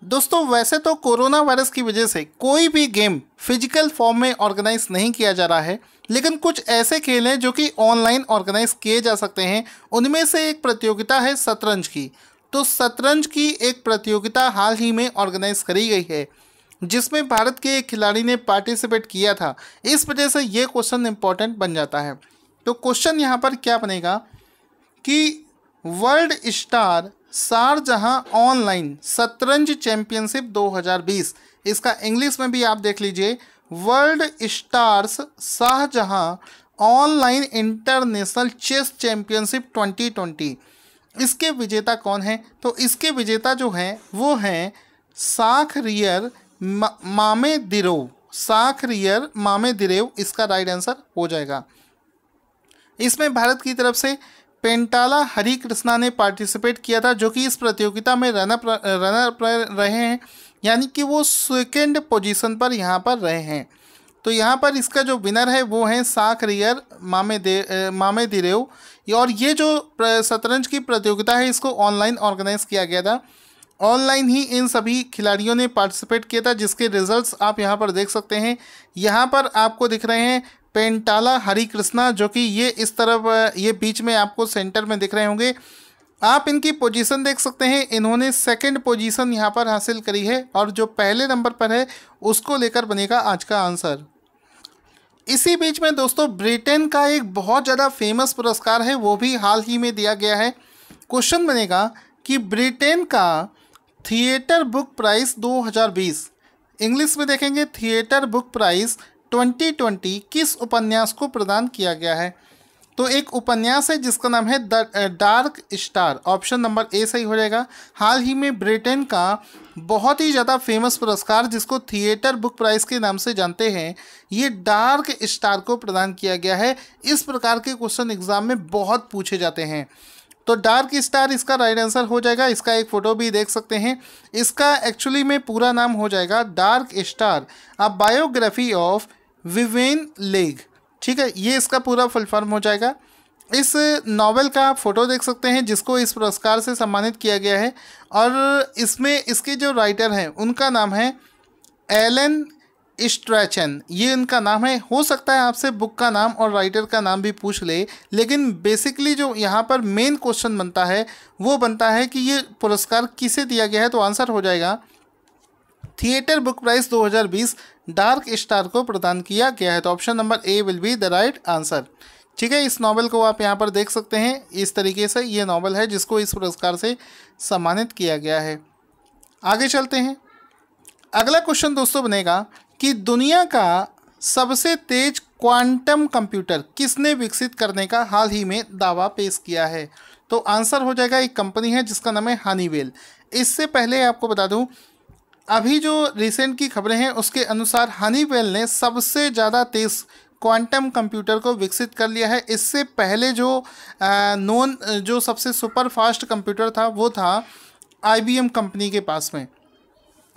दोस्तों वैसे तो कोरोना वायरस की वजह से कोई भी गेम फिजिकल फॉर्म में ऑर्गेनाइज नहीं किया जा रहा है, लेकिन कुछ ऐसे खेल हैं जो कि ऑनलाइन ऑर्गेनाइज किए जा सकते हैं। उनमें से एक प्रतियोगिता है शतरंज की। तो शतरंज की एक प्रतियोगिता हाल ही में ऑर्गेनाइज करी गई है, जिसमें भारत के एक खिलाड़ी ने पार्टिसिपेट किया था। इस वजह से ये क्वेश्चन इंपॉर्टेंट बन जाता है। तो क्वेश्चन यहाँ पर क्या बनेगा कि वर्ल्ड स्टार शारजहां ऑनलाइन शतरंज चैंपियनशिप 2020, इसका इंग्लिश में भी आप देख लीजिए, world stars Sharjah online international chess championship 2020, इसके विजेता कौन है? तो इसके विजेता जो हैं वो हैं शाखरियर मामेदिरोव। शाखरियर मामेदिरोव इसका राइट आंसर हो जाएगा। इसमें भारत की तरफ से पेंटाला हरिकृष्णा ने पार्टिसिपेट किया था, जो कि इस प्रतियोगिता में रनर रहे हैं, यानी कि वो सेकेंड पोजीशन पर यहाँ पर रहे हैं। तो यहाँ पर इसका जो विनर है वो है शाखरियर मामेदिरोव। और ये जो शतरंज की प्रतियोगिता है इसको ऑनलाइन ऑर्गेनाइज किया गया था। ऑनलाइन ही इन सभी खिलाड़ियों ने पार्टिसिपेट किया था, जिसके रिजल्ट्स आप यहाँ पर देख सकते हैं। यहाँ पर आपको दिख रहे हैं पेंटाला हरिकृष्णा, जो कि ये इस तरफ ये बीच में आपको सेंटर में दिख रहे होंगे। आप इनकी पोजीशन देख सकते हैं, इन्होंने सेकंड पोजीशन यहाँ पर हासिल करी है, और जो पहले नंबर पर है उसको लेकर बनेगा आज का आंसर। इसी बीच में दोस्तों ब्रिटेन का एक बहुत ज़्यादा फेमस पुरस्कार है, वो भी हाल ही में दिया गया है। क्वेश्चन बनेगा कि ब्रिटेन का थिएटर बुक प्राइज़ 2020, इंग्लिश में देखेंगे थिएटर बुक प्राइज़ 2020 किस उपन्यास को प्रदान किया गया है? तो एक उपन्यास है जिसका नाम है the dark star. Option number ए सही हो जाएगा। हाल ही में ब्रिटेन का बहुत ही ज़्यादा फेमस पुरस्कार, जिसको थिएटर बुक प्राइज़ के नाम से जानते हैं, ये डार्क स्टार को प्रदान किया गया है। इस प्रकार के क्वेश्चन एग्जाम में बहुत पूछे जाते हैं। तो डार्क स्टार इसका राइट आंसर हो जाएगा। इसका एक फ़ोटो भी देख सकते हैं। इसका एक्चुअली में पूरा नाम हो जाएगा dark star a biography of Viven leg. ठीक है, ये इसका पूरा फुल फॉर्म हो जाएगा। इस नॉवेल का फ़ोटो देख सकते हैं, जिसको इस पुरस्कार से सम्मानित किया गया है। और इसमें इसके जो राइटर हैं उनका नाम है एलन स्ट्रैचन, ये इनका नाम है। हो सकता है आपसे बुक का नाम और राइटर का नाम भी पूछ ले, लेकिन बेसिकली जो यहाँ पर मेन क्वेश्चन बनता है वो बनता है कि ये पुरस्कार किसे दिया गया है। तो आंसर हो जाएगा Theatre Book Prize 2020 Dark Star को प्रदान किया गया है। तो option number A will be the right answer. ठीक है, इस नॉवेल को आप यहाँ पर देख सकते हैं। इस तरीके से ये नॉवेल है जिसको इस पुरस्कार से सम्मानित किया गया है। आगे चलते हैं। अगला क्वेश्चन दोस्तों बनेगा कि दुनिया का सबसे तेज क्वांटम कंप्यूटर किसने विकसित करने का हाल ही में दावा पेश किया है? तो आंसर हो जाएगा एक कंपनी है जिसका नाम है हनीवेल। इससे पहले आपको बता दूं, अभी जो रिसेंट की खबरें हैं उसके अनुसार हनीवेल ने सबसे ज़्यादा तेज़ क्वांटम कंप्यूटर को विकसित कर लिया है। इससे पहले जो जो सबसे सुपर फास्ट कंप्यूटर था वो था IBM कंपनी के पास में।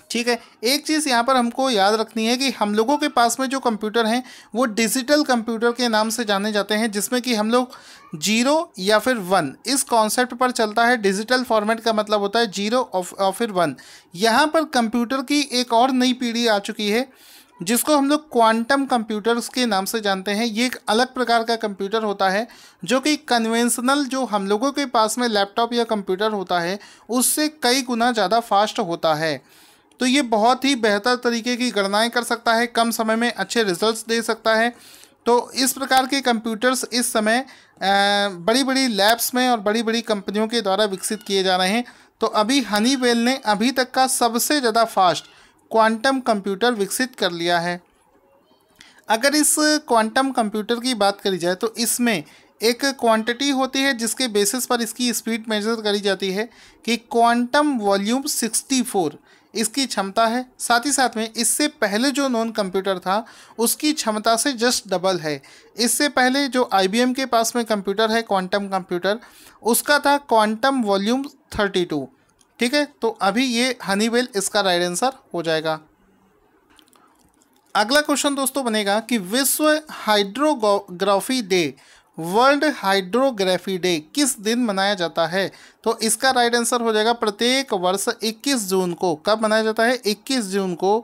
ठीक है, एक चीज़ यहाँ पर हमको याद रखनी है कि हम लोगों के पास में जो कंप्यूटर हैं वो डिजिटल कंप्यूटर के नाम से जाने जाते हैं, जिसमें कि हम लोग 0 या फिर 1 इस कॉन्सेप्ट पर चलता है। डिजिटल फॉर्मेट का मतलब होता है 0 और फिर 1। यहाँ पर कंप्यूटर की एक और नई पीढ़ी आ चुकी है जिसको हम लोग क्वांटम कंप्यूटर्स के नाम से जानते हैं। ये एक अलग प्रकार का कंप्यूटर होता है जो कि कन्वेंशनल जो हम लोगों के पास में लैपटॉप या कंप्यूटर होता है उससे कई गुना ज़्यादा फास्ट होता है। तो ये बहुत ही बेहतर तरीके की गणनाएं कर सकता है, कम समय में अच्छे रिजल्ट्स दे सकता है। तो इस प्रकार के कंप्यूटर्स इस समय बड़ी बड़ी लैब्स में और बड़ी बड़ी कंपनियों के द्वारा विकसित किए जा रहे हैं। तो अभी हनीवेल ने अभी तक का सबसे ज़्यादा फास्ट क्वांटम कंप्यूटर विकसित कर लिया है। अगर इस क्वांटम कंप्यूटर की बात करी जाए तो इसमें एक क्वांटिटी होती है जिसके बेसिस पर इसकी स्पीड मेजर करी जाती है कि क्वांटम वॉल्यूम 64 इसकी क्षमता है। साथ ही साथ में इससे पहले जो नॉन कंप्यूटर था उसकी क्षमता से जस्ट डबल है। इससे पहले जो IBM के पास में कंप्यूटर है क्वांटम कंप्यूटर, उसका था क्वांटम वॉल्यूम 32। ठीक है, तो अभी ये हनीवेल इसका राइट आंसर हो जाएगा। अगला क्वेश्चन दोस्तों बनेगा कि विश्व hydrography day world hydrography day किस दिन मनाया जाता है? तो इसका राइट आंसर हो जाएगा प्रत्येक वर्ष 21 जून को। कब मनाया जाता है? 21 जून को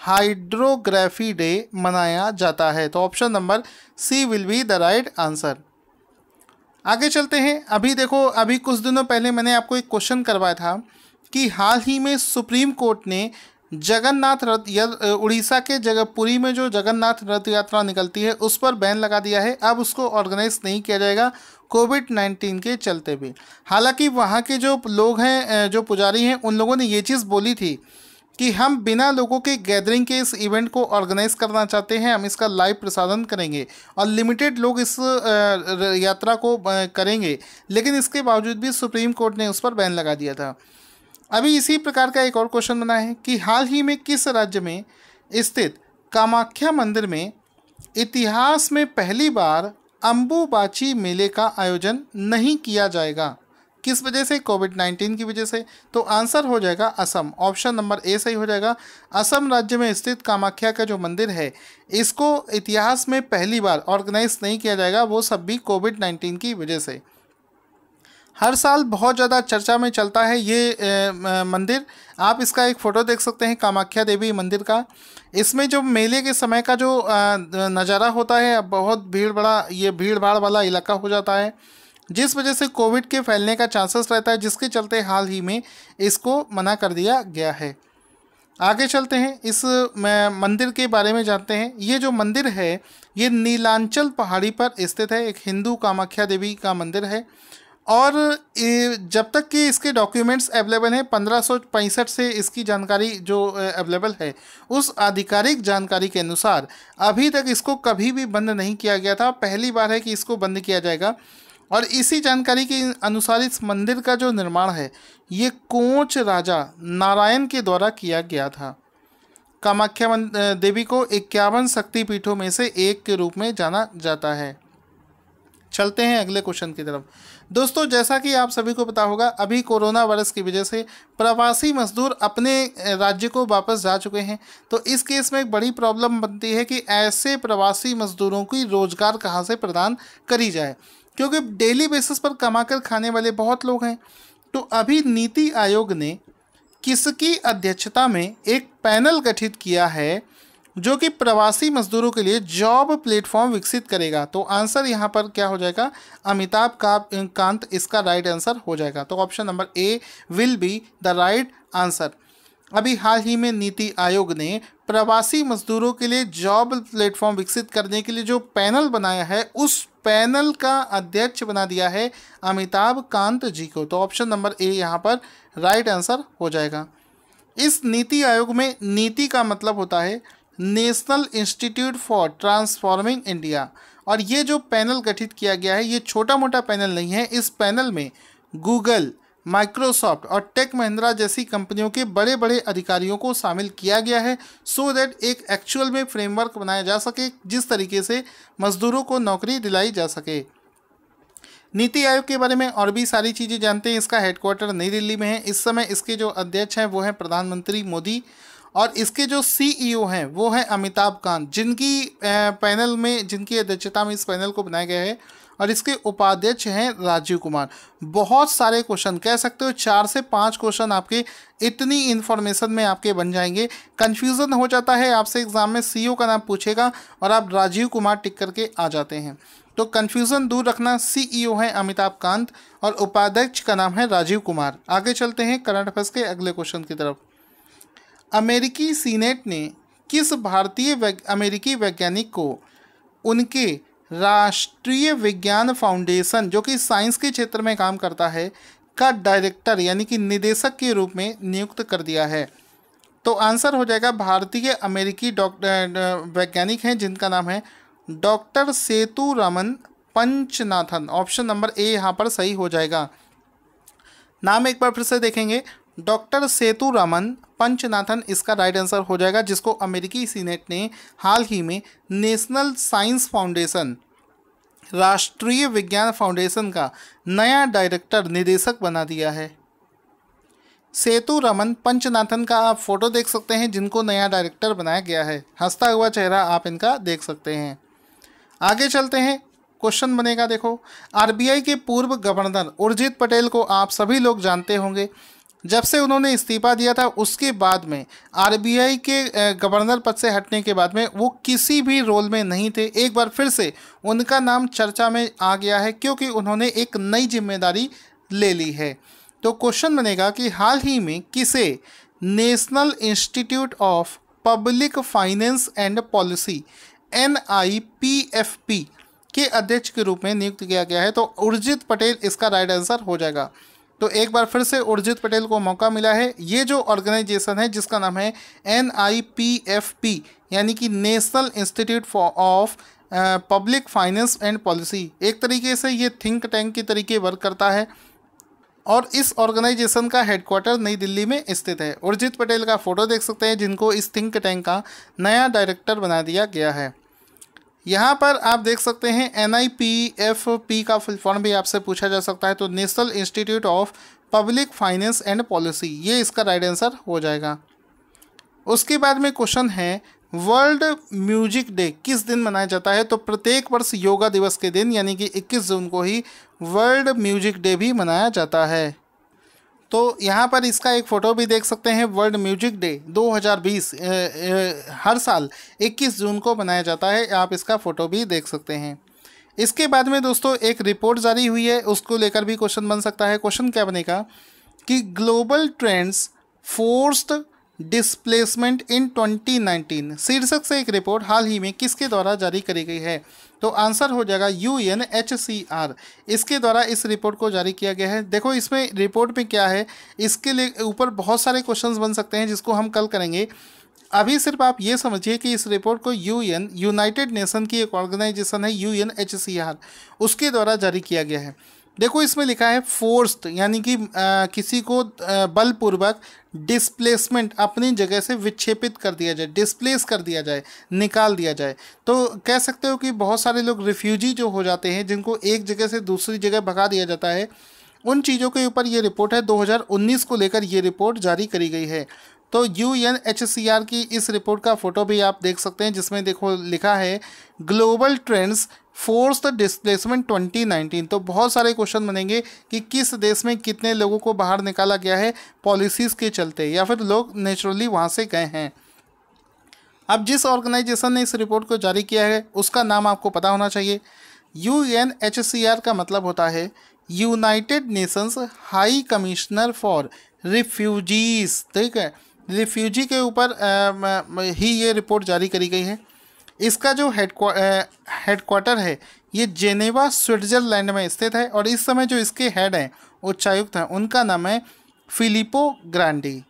हाइड्रोग्राफी डे मनाया जाता है। तो option number C will be the right answer. आगे चलते हैं। अभी देखो, अभी कुछ दिनों पहले मैंने आपको एक क्वेश्चन करवाया था कि हाल ही में सुप्रीम कोर्ट ने जगन्नाथ रथ या उड़ीसा के पुरी में जो जगन्नाथ रथ यात्रा निकलती है उस पर बैन लगा दिया है। अब उसको ऑर्गेनाइज नहीं किया जाएगा कोविड-19 के चलते भी। हालांकि वहाँ के जो लोग हैं, जो पुजारी हैं, उन लोगों ने ये चीज़ बोली थी कि हम बिना लोगों के गैदरिंग के इस इवेंट को ऑर्गेनाइज करना चाहते हैं, हम इसका लाइव प्रसारण करेंगे और लिमिटेड लोग इस यात्रा को करेंगे। लेकिन इसके बावजूद भी सुप्रीम कोर्ट ने उस पर बैन लगा दिया था। अभी इसी प्रकार का एक और क्वेश्चन बना है कि हाल ही में किस राज्य में स्थित कामाख्या मंदिर में इतिहास में पहली बार अम्बुबाची मेले का आयोजन नहीं किया जाएगा? किस वजह से? कोविड-19 की वजह से। तो आंसर हो जाएगा असम। ऑप्शन नंबर ए सही हो जाएगा। असम राज्य में स्थित कामाख्या का जो मंदिर है, इसको इतिहास में पहली बार ऑर्गेनाइज नहीं किया जाएगा, वो सब भी कोविड-19 की वजह से। हर साल बहुत ज़्यादा चर्चा में चलता है ये मंदिर। आप इसका एक फ़ोटो देख सकते हैं कामाख्या देवी मंदिर का। इसमें जो मेले के समय का जो नज़ारा होता है, बहुत भीड़ भाड़ वाला इलाका हो जाता है, जिस वजह से कोविड के फैलने का चांसेस रहता है, जिसके चलते हाल ही में इसको मना कर दिया गया है। आगे चलते हैं, इस मंदिर के बारे में जानते हैं। ये जो मंदिर है ये नीलांचल पहाड़ी पर स्थित है, एक हिंदू कामाख्या देवी का मंदिर है। और जब तक कि इसके डॉक्यूमेंट्स अवेलेबल हैं, 1565 से इसकी जानकारी जो अवेलेबल है, उस आधिकारिक जानकारी के अनुसार अभी तक इसको कभी भी बंद नहीं किया गया था। पहली बार है कि इसको बंद किया जाएगा। और इसी जानकारी के अनुसार इस मंदिर का जो निर्माण है ये कोंच राजा नारायण के द्वारा किया गया था। कामाख्या देवी को 51 शक्तिपीठों में से एक के रूप में जाना जाता है। चलते हैं अगले क्वेश्चन की तरफ। दोस्तों, जैसा कि आप सभी को पता होगा, अभी कोरोना वायरस की वजह से प्रवासी मजदूर अपने राज्य को वापस जा चुके हैं। तो इस केस में एक बड़ी प्रॉब्लम बनती है कि ऐसे प्रवासी मजदूरों की रोजगार कहाँ से प्रदान करी जाए, क्योंकि डेली बेसिस पर कमाकर खाने वाले बहुत लोग हैं। तो अभी नीति आयोग ने किसकी अध्यक्षता में एक पैनल गठित किया है जो कि प्रवासी मजदूरों के लिए जॉब प्लेटफॉर्म विकसित करेगा? तो आंसर यहाँ पर क्या हो जाएगा? अमिताभ कांत इसका राइट आंसर हो जाएगा। तो option number A will be the right answer. अभी हाल ही में नीति आयोग ने प्रवासी मजदूरों के लिए जॉब प्लेटफॉर्म विकसित करने के लिए जो पैनल बनाया है, उस पैनल का अध्यक्ष बना दिया है अमिताभ कांत जी को। तो ऑप्शन नंबर ए यहाँ पर राइट आंसर हो जाएगा। इस नीति आयोग में नीति का मतलब होता है national institute for transforming India. और ये जो पैनल गठित किया गया है ये छोटा मोटा पैनल नहीं है। इस पैनल में गूगल, माइक्रोसॉफ्ट और टेक महिंद्रा जैसी कंपनियों के बड़े बड़े अधिकारियों को शामिल किया गया है, सो दैट एक एक्चुअल में फ्रेमवर्क बनाया जा सके जिस तरीके से मजदूरों को नौकरी दिलाई जा सके। नीति आयोग के बारे में और भी सारी चीज़ें जानते हैं। इसका हेडक्वार्टर नई दिल्ली में है। इस समय इसके जो अध्यक्ष हैं वो हैं प्रधानमंत्री मोदी, और इसके जो सीईओ हैं वो हैं अमिताभ कांत, जिनकी पैनल में, जिनकी अध्यक्षता में इस पैनल को बनाया गया है। और इसके उपाध्यक्ष हैं राजीव कुमार। बहुत सारे क्वेश्चन, कह सकते हो 4 से 5 क्वेश्चन आपके इतनी इन्फॉर्मेशन में आपके बन जाएंगे। कन्फ्यूज़न हो जाता है, आपसे एग्जाम में सीईओ का नाम पूछेगा और आप राजीव कुमार टिक करके आ जाते हैं। तो कन्फ्यूज़न दूर रखना, सीईओ हैं अमिताभ कांत और उपाध्यक्ष का नाम है राजीव कुमार। आगे चलते हैं करंट अफेयर्स के अगले क्वेश्चन की तरफ। अमेरिकी सीनेट ने किस अमेरिकी वैज्ञानिक को उनके राष्ट्रीय विज्ञान फाउंडेशन, जो कि साइंस के क्षेत्र में काम करता है, का डायरेक्टर यानी कि निदेशक के रूप में नियुक्त कर दिया है? तो आंसर हो जाएगा भारतीय अमेरिकी वैज्ञानिक हैं जिनका नाम है doctor Sethuraman Panchanathan. Option number ए यहाँ पर सही हो जाएगा। नाम एक बार फिर से देखेंगे, डॉक्टर सेतुरमन पंचनाथन इसका राइट आंसर हो जाएगा, जिसको अमेरिकी सीनेट ने हाल ही में नेशनल साइंस फाउंडेशन, राष्ट्रीय विज्ञान फाउंडेशन का नया डायरेक्टर, निदेशक बना दिया है। सेतुरमन पंचनाथन का आप फोटो देख सकते हैं जिनको नया डायरेक्टर बनाया गया है। हंसता हुआ चेहरा आप इनका देख सकते हैं। आगे चलते हैं, क्वेश्चन बनेगा, देखो आरबीआई के पूर्व गवर्नर उर्जित पटेल को आप सभी लोग जानते होंगे। जब से उन्होंने इस्तीफा दिया था उसके बाद में आरबीआई के गवर्नर पद से हटने के बाद में वो किसी भी रोल में नहीं थे। एक बार फिर से उनका नाम चर्चा में आ गया है क्योंकि उन्होंने एक नई जिम्मेदारी ले ली है। तो क्वेश्चन बनेगा कि हाल ही में किसे national institute of public finance and policy NIPFP के अध्यक्ष के रूप में नियुक्त किया गया है। तो उर्जित पटेल इसका राइट आंसर हो जाएगा। तो एक बार फिर से उर्जित पटेल को मौका मिला है। ये जो ऑर्गेनाइजेशन है जिसका नाम है NIPFP यानी कि national institute of public finance and policy, एक तरीके से ये थिंक टैंक के तरीके वर्क करता है और इस ऑर्गेनाइजेशन का हेडक्वार्टर नई दिल्ली में स्थित है। उर्जित पटेल का फोटो देख सकते हैं जिनको इस थिंक टैंक का नया डायरेक्टर बना दिया गया है। यहाँ पर आप देख सकते हैं NIPFP का फुल फॉर्म भी आपसे पूछा जा सकता है। तो national institute of public finance and policy, ये इसका राइट आंसर हो जाएगा। उसके बाद में क्वेश्चन है वर्ल्ड म्यूजिक डे किस दिन मनाया जाता है। तो प्रत्येक वर्ष योगा दिवस के दिन यानी कि 21 जून को ही वर्ल्ड म्यूजिक डे भी मनाया जाता है। तो यहाँ पर इसका एक फ़ोटो भी देख सकते हैं। वर्ल्ड म्यूजिक डे 2020 हर साल 21 जून को मनाया जाता है। आप इसका फ़ोटो भी देख सकते हैं। इसके बाद में दोस्तों एक रिपोर्ट जारी हुई है, उसको लेकर भी क्वेश्चन बन सकता है। क्वेश्चन क्या बनेगा कि global trends forced displacement in 2019 शीर्षक से एक रिपोर्ट हाल ही में किसके द्वारा जारी करी गई है। तो आंसर हो जाएगा UNHCR, इसके द्वारा इस रिपोर्ट को जारी किया गया है। देखो इसमें रिपोर्ट में क्या है, इसके लिए ऊपर बहुत सारे क्वेश्चंस बन सकते हैं जिसको हम कल करेंगे। अभी सिर्फ आप ये समझिए कि इस रिपोर्ट को यूनाइटेड नेशन की एक ऑर्गेनाइजेशन है UNHCR, उसके द्वारा जारी किया गया है। देखो इसमें लिखा है फोर्स्ड यानी कि किसी को बलपूर्वक डिस्प्लेसमेंट अपनी जगह से विक्षेपित कर दिया जाए, डिस्प्लेस कर दिया जाए, निकाल दिया जाए। तो कह सकते हो कि बहुत सारे लोग रिफ्यूजी जो हो जाते हैं जिनको एक जगह से दूसरी जगह भगा दिया जाता है, उन चीज़ों के ऊपर ये रिपोर्ट है। 2019 को लेकर ये रिपोर्ट जारी करी गई है। तो UNHCR की इस रिपोर्ट का फोटो भी आप देख सकते हैं जिसमें देखो लिखा है global trends force the displacement 2019। तो बहुत सारे क्वेश्चन बनेंगे कि किस देश में कितने लोगों को बाहर निकाला गया है पॉलिसीज़ के चलते या फिर लोग नेचुरली वहाँ से गए हैं। अब जिस ऑर्गेनाइजेशन ने इस रिपोर्ट को जारी किया है उसका नाम आपको पता होना चाहिए। UNHCR का मतलब होता है United Nations high commissioner for refugees. ठीक है, रिफ्यूजी के ऊपर ही ये रिपोर्ट जारी करी गई है। इसका जो हेडक्वार्टर है ये जेनेवा स्विट्ज़रलैंड में स्थित है और इस समय जो इसके हेड हैं उच्चायुक्त हैं उनका नाम है फिलिपो ग्रांडी।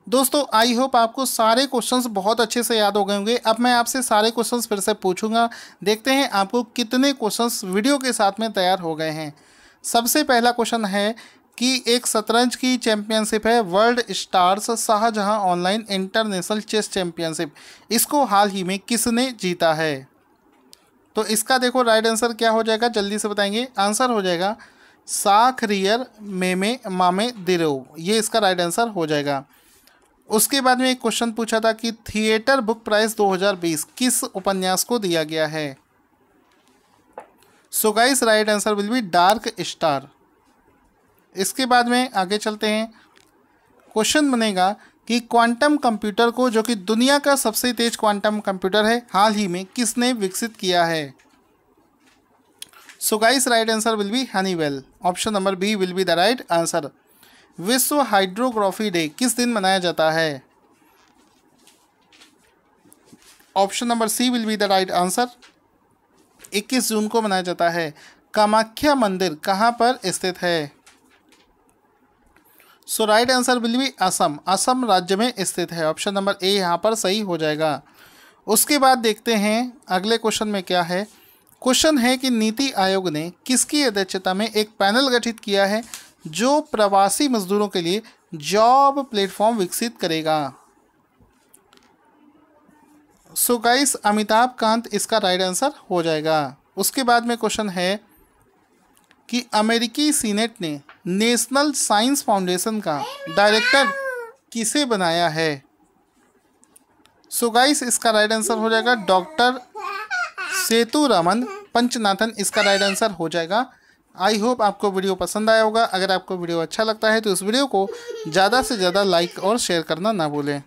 दोस्तों आई होप आपको सारे क्वेश्चंस बहुत अच्छे से याद हो गए होंगे। अब मैं आपसे सारे क्वेश्चंस फिर से पूछूंगा, देखते हैं आपको कितने क्वेश्चंस वीडियो के साथ में तैयार हो गए हैं। सबसे पहला क्वेश्चन है कि एक शतरंज की चैंपियनशिप है वर्ल्ड स्टार्स शाहजहां ऑनलाइन इंटरनेशनल चेस चैंपियनशिप, इसको हाल ही में किसने जीता है। तो इसका देखो राइट आंसर क्या हो जाएगा, जल्दी से बताएंगे। आंसर हो जाएगा साखरियर मेमे मामे दिरो, ये इसका राइट आंसर हो जाएगा। उसके बाद में एक क्वेश्चन पूछा था कि थिएटर बुक प्राइज 2020 किस उपन्यास को दिया गया है। So guys right answer will be dark star. इसके बाद में आगे चलते हैं। क्वेश्चन बनेगा कि क्वांटम कंप्यूटर को, जो कि दुनिया का सबसे तेज क्वांटम कंप्यूटर है, हाल ही में किसने विकसित किया है। So guys right answer will be Honeywell. Option number B will be the right answer. विश्व हाइड्रोग्राफी डे किस दिन मनाया जाता है। Option number C will be the right answer. 21 जून को मनाया जाता है। कामाख्या मंदिर कहाँ पर स्थित है। So right answer will be Assam, Assam राज्य में स्थित है। ऑप्शन नंबर ए यहाँ पर सही हो जाएगा। उसके बाद देखते हैं अगले क्वेश्चन में क्या है। क्वेश्चन है कि नीति आयोग ने किसकी अध्यक्षता में एक पैनल गठित किया है जो प्रवासी मजदूरों के लिए जॉब प्लेटफॉर्म विकसित करेगा। सो गाइस अमिताभ कांत इसका राइट आंसर हो जाएगा। उसके बाद में क्वेश्चन है कि अमेरिकी सीनेट ने नेशनल साइंस फाउंडेशन का डायरेक्टर किसे बनाया है। सो गाइस इसका राइट आंसर हो जाएगा डॉक्टर सेतुरमन पंचनाथन इसका राइट आंसर हो जाएगा। आई होप आपको वीडियो पसंद आया होगा। अगर आपको वीडियो अच्छा लगता है तो इस वीडियो को ज़्यादा से ज़्यादा लाइक और शेयर करना ना भूलें।